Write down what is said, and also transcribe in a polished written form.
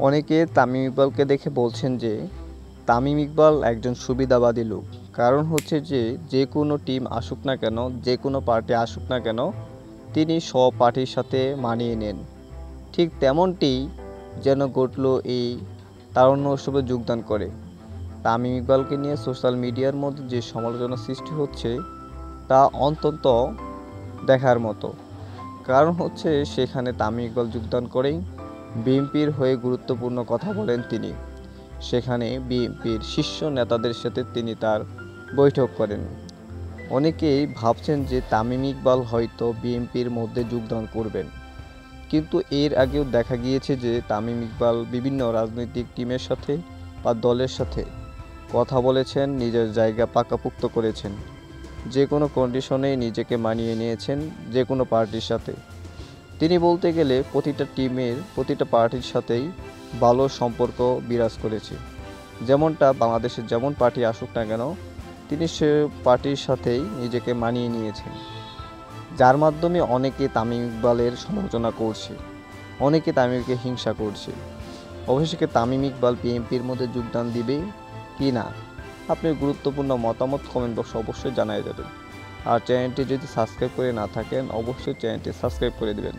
অনেকে তামিম ইকবালকে দেখে বলছেন যে তামিম ইকবাল একজন সুবিধাবাদী লোক। কারণ হচ্ছে যে কোনো টিম আসুক না কেন, যে কোনো পার্টি আসুক না কেন, তিনি সব পার্টির সাথে মানিয়ে নেন। ঠিক তেমনটি যেন ঘটল এই তারুণ্য উৎসবে যোগদান করে। তামিম ইকবালকে নিয়ে সোশ্যাল মিডিয়ার মধ্যে যে সমালোচনা সৃষ্টি হচ্ছে তা অন্তত দেখার মতো। কারণ হচ্ছে সেখানে তামিম ইকবাল যোগদান করেই বিএনপির হয়ে গুরুত্বপূর্ণ কথা বলেন তিনি। সেখানে বিএনপির শীর্ষ নেতাদের সাথে তিনি তার বৈঠক করেন। অনেকেই ভাবছেন যে তামিম ইকবাল হয়তো বিএনপির মধ্যে যোগদান করবেন, কিন্তু এর আগেও দেখা গিয়েছে যে তামিম ইকবাল বিভিন্ন রাজনৈতিক টিমের সাথে বা দলের সাথে কথা বলেছেন, নিজের জায়গা পাকাপোক্ত করেছেন, যে কোনো কন্ডিশনেই নিজেকে মানিয়ে নিয়েছেন যে কোনো পার্টির সাথে। তিনি বলতে গেলে প্রতিটা টিমের প্রতিটা পার্টির সাথেই ভালো সম্পর্ক বিরাজ করেছে। যেমনটা বাংলাদেশের যেমন পার্টি আসুক না কেন, তিনি সে পার্টির সাথেই নিজেকে মানিয়ে নিয়েছেন, যার মাধ্যমে অনেকে তামিম ইকবালের সমালোচনা করছে, অনেকে তামিমকে হিংসা করছে। অবশেষে তামিম ইকবাল বিএনপির মধ্যে যোগদান দিবে কি না, আপনার গুরুত্বপূর্ণ মতামত কমেন্ট বক্সে অবশ্যই জানিয়ে যাবেন। আর চ্যানেলটি যদি সাবস্ক্রাইব করে না থাকেন, অবশ্যই চ্যানেলটি সাবস্ক্রাইব করে দেবেন।